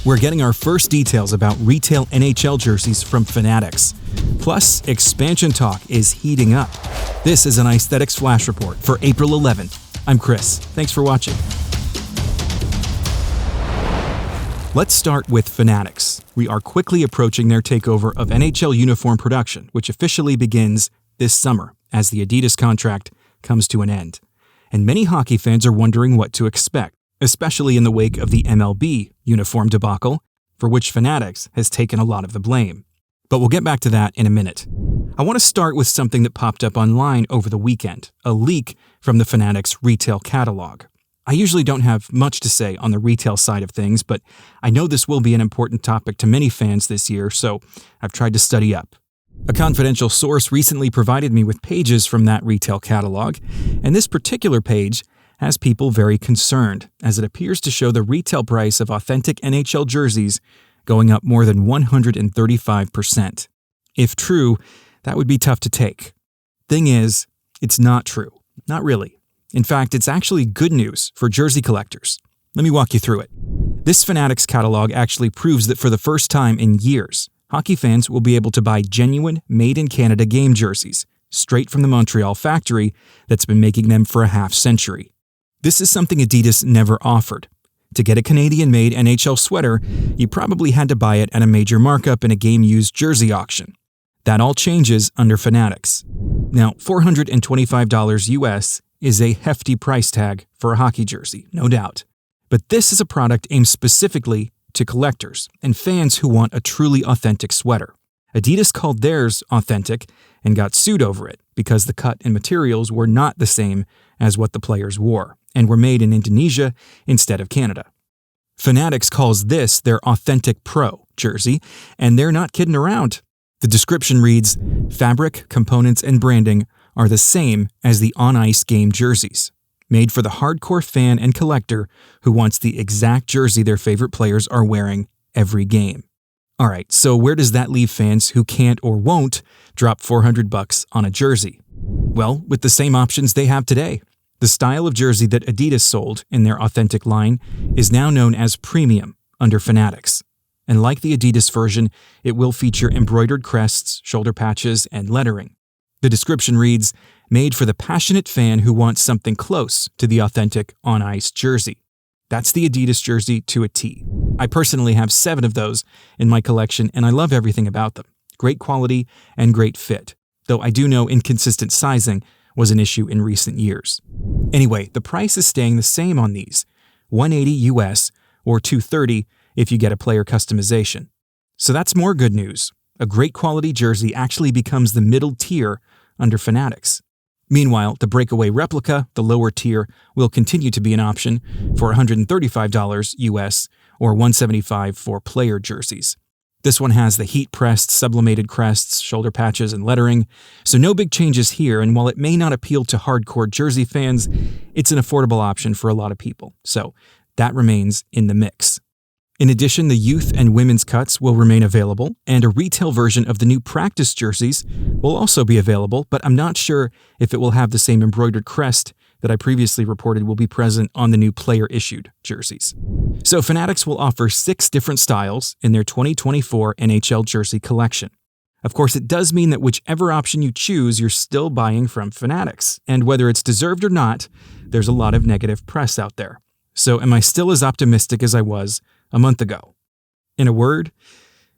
We're getting our first details about retail NHL jerseys from Fanatics. Plus, expansion talk is heating up. This is an Icethetics Flash Report for April 11th. I'm Chris. Thanks for watching. Let's start with Fanatics. We are quickly approaching their takeover of NHL uniform production, which officially begins this summer as the Adidas contract comes to an end. And many hockey fans are wondering what to expect, especially in the wake of the MLB uniform debacle, for which Fanatics has taken a lot of the blame. But we'll get back to that in a minute. I want to start with something that popped up online over the weekend, a leak from the Fanatics retail catalog. I usually don't have much to say on the retail side of things, but I know this will be an important topic to many fans this year, so I've tried to study up. A confidential source recently provided me with pages from that retail catalog, and this particular page has people very concerned, as it appears to show the retail price of authentic NHL jerseys going up more than 135%. If true, that would be tough to take. Thing is, it's not true. Not really. In fact, it's actually good news for jersey collectors. Let me walk you through it. This Fanatics catalog actually proves that for the first time in years, hockey fans will be able to buy genuine, made-in-Canada game jerseys, straight from the Montreal factory that's been making them for a half-century. This is something Adidas never offered. To get a Canadian-made NHL sweater, you probably had to buy it at a major markup in a game-used jersey auction. That all changes under Fanatics. Now, $425 US is a hefty price tag for a hockey jersey, no doubt. But this is a product aimed specifically to collectors and fans who want a truly authentic sweater. Adidas called theirs authentic and got sued over it because the cut and materials were not the same as what the players wore and were made in Indonesia instead of Canada. Fanatics calls this their Authentic Pro jersey, and they're not kidding around. The description reads, "Fabric, components, and branding are the same as the on-ice game jerseys, made for the hardcore fan and collector who wants the exact jersey their favorite players are wearing every game." All right, so where does that leave fans who can't or won't drop $400 on a jersey? Well, with the same options they have today. The style of jersey that Adidas sold in their authentic line is now known as premium under Fanatics. And like the Adidas version, it will feature embroidered crests, shoulder patches, and lettering. The description reads, "Made for the passionate fan who wants something close to the authentic on-ice jersey." That's the Adidas jersey to a T. I personally have 7 of those in my collection, and I love everything about them. Great quality and great fit, though I do know inconsistent sizing was an issue in recent years. Anyway, the price is staying the same on these, $180 US or $230 if you get a player customization. So that's more good news. A great quality jersey actually becomes the middle tier under Fanatics. Meanwhile, the breakaway replica, the lower tier, will continue to be an option for $135 US or $175 for player jerseys. This one has the heat-pressed, sublimated crests, shoulder patches, and lettering, so no big changes here, and while it may not appeal to hardcore jersey fans, it's an affordable option for a lot of people, so that remains in the mix. In addition, the youth and women's cuts will remain available, and a retail version of the new practice jerseys will also be available, but I'm not sure if it will have the same embroidered crest that I previously reported will be present on the new player-issued jerseys. So Fanatics will offer 6 different styles in their 2024 NHL jersey collection. Of course, it does mean that whichever option you choose, you're still buying from Fanatics, and whether it's deserved or not, there's a lot of negative press out there. So am I still as optimistic as I was a month ago? In a word,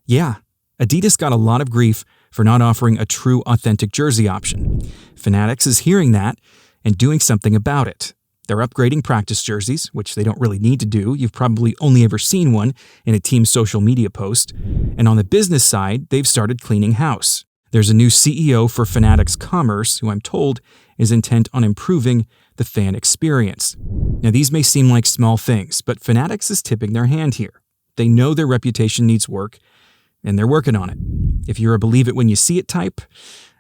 yeah, Adidas got a lot of grief for not offering a true authentic jersey option. Fanatics is hearing that and doing something about it. They're upgrading practice jerseys, which they don't really need to do. You've probably only ever seen one in a team's social media post. And on the business side, they've started cleaning house. There's a new CEO for Fanatics Commerce, who I'm told is intent on improving the fan experience. Now, these may seem like small things, but Fanatics is tipping their hand here. They know their reputation needs work, and they're working on it. If you're a believe it when you see it type,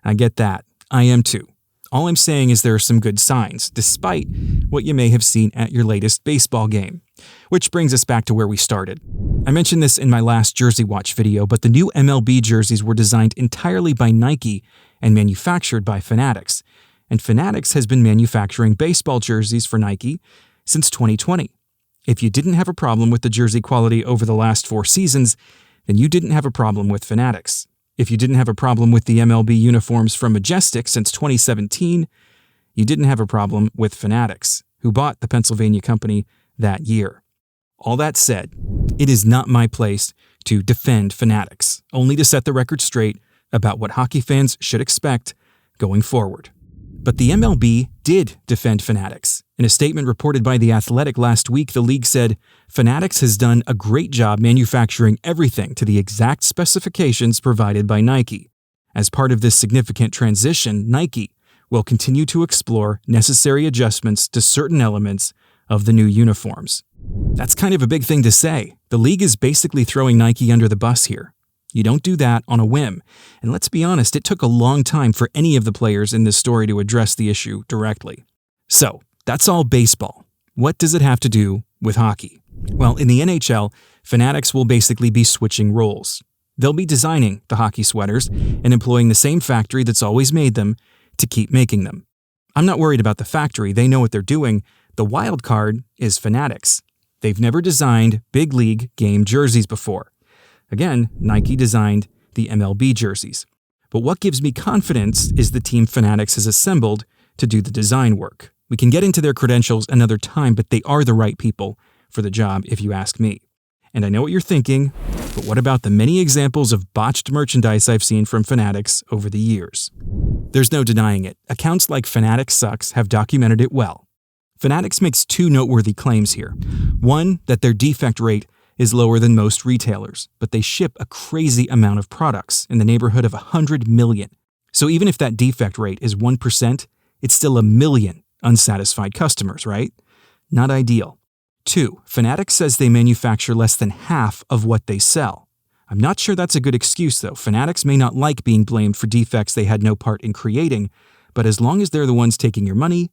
I get that. I am too. All I'm saying is there are some good signs, despite what you may have seen at your latest baseball game. Which brings us back to where we started. I mentioned this in my last Jersey Watch video, but the new MLB jerseys were designed entirely by Nike and manufactured by Fanatics. And Fanatics has been manufacturing baseball jerseys for Nike since 2020. If you didn't have a problem with the jersey quality over the last 4 seasons, then you didn't have a problem with Fanatics. If you didn't have a problem with the MLB uniforms from Majestic since 2017, you didn't have a problem with Fanatics, who bought the Pennsylvania company that year. All that said, it is not my place to defend Fanatics, only to set the record straight about what hockey fans should expect going forward. But the MLB did defend Fanatics. In a statement reported by The Athletic last week, the league said, "Fanatics has done a great job manufacturing everything to the exact specifications provided by Nike. As part of this significant transition, Nike will continue to explore necessary adjustments to certain elements of the new uniforms." That's kind of a big thing to say. The league is basically throwing Nike under the bus here. You don't do that on a whim. And let's be honest, it took a long time for any of the players in this story to address the issue directly. So, that's all baseball. What does it have to do with hockey? Well, in the NHL, Fanatics will basically be switching roles. They'll be designing the hockey sweaters and employing the same factory that's always made them to keep making them. I'm not worried about the factory. They know what they're doing. The wild card is Fanatics. They've never designed big league game jerseys before. Again, Nike designed the MLB jerseys. But what gives me confidence is the team Fanatics has assembled to do the design work. We can get into their credentials another time, but they are the right people for the job, if you ask me. And I know what you're thinking, but what about the many examples of botched merchandise I've seen from Fanatics over the years? There's no denying it. Accounts like Fanatics Sucks have documented it well. Fanatics makes 2 noteworthy claims here. One, that their defect rate is lower than most retailers, but they ship a crazy amount of products in the neighborhood of 100 million. So even if that defect rate is 1%, it's still a million unsatisfied customers, right? Not ideal. 2, Fanatics says they manufacture less than half of what they sell. I'm not sure that's a good excuse, though. Fanatics may not like being blamed for defects they had no part in creating, but as long as they're the ones taking your money,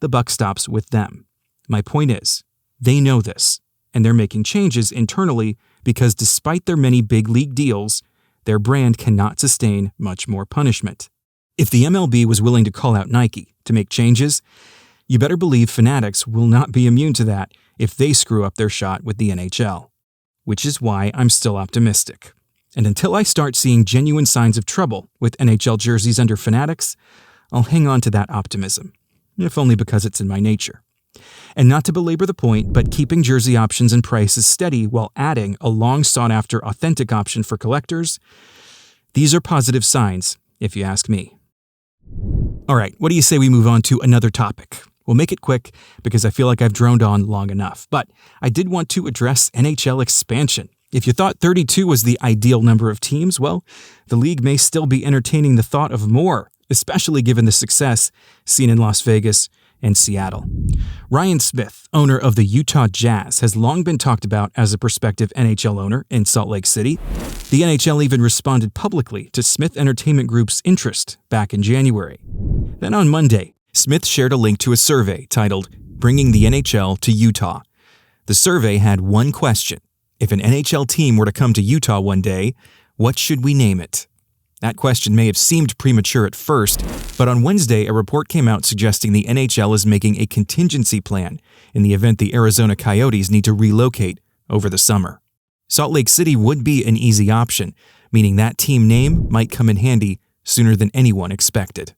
the buck stops with them. My point is, they know this, and they're making changes internally because despite their many big league deals, their brand cannot sustain much more punishment. If the MLB was willing to call out Nike to make changes, you better believe Fanatics will not be immune to that if they screw up their shot with the NHL. Which is why I'm still optimistic. And until I start seeing genuine signs of trouble with NHL jerseys under Fanatics, I'll hang on to that optimism, if only because it's in my nature. And not to belabor the point, but keeping jersey options and prices steady while adding a long-sought-after authentic option for collectors, these are positive signs, if you ask me. All right, what do you say we move on to another topic? We'll make it quick because I feel like I've droned on long enough, but I did want to address NHL expansion. If you thought 32 was the ideal number of teams, well, the league may still be entertaining the thought of more, especially given the success seen in Las Vegas and Seattle. Ryan Smith, owner of the Utah Jazz, has long been talked about as a prospective NHL owner in Salt Lake City. The NHL even responded publicly to Smith Entertainment Group's interest back in January. Then on Monday, Smith shared a link to a survey titled "Bringing the NHL to Utah." The survey had one question: if an NHL team were to come to Utah one day, what should we name it? That question may have seemed premature at first, but on Wednesday, a report came out suggesting the NHL is making a contingency plan in the event the Arizona Coyotes need to relocate over the summer. Salt Lake City would be an easy option, meaning that team name might come in handy sooner than anyone expected.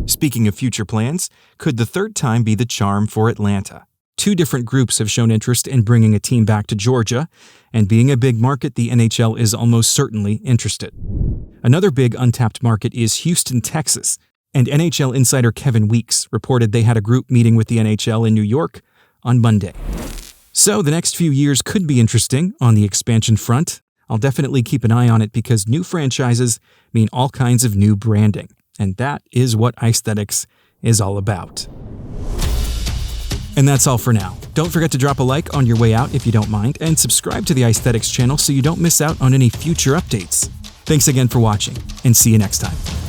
Speaking of future plans, could the third time be the charm for Atlanta? 2 different groups have shown interest in bringing a team back to Georgia, and being a big market, the NHL is almost certainly interested. Another big untapped market is Houston, Texas, and NHL insider Kevin Weeks reported they had a group meeting with the NHL in New York on Monday. So the next few years could be interesting on the expansion front. I'll definitely keep an eye on it because new franchises mean all kinds of new branding, and that is what Icethetics is all about. And that's all for now. Don't forget to drop a like on your way out if you don't mind, and subscribe to the Icethetics channel so you don't miss out on any future updates. Thanks again for watching, and see you next time.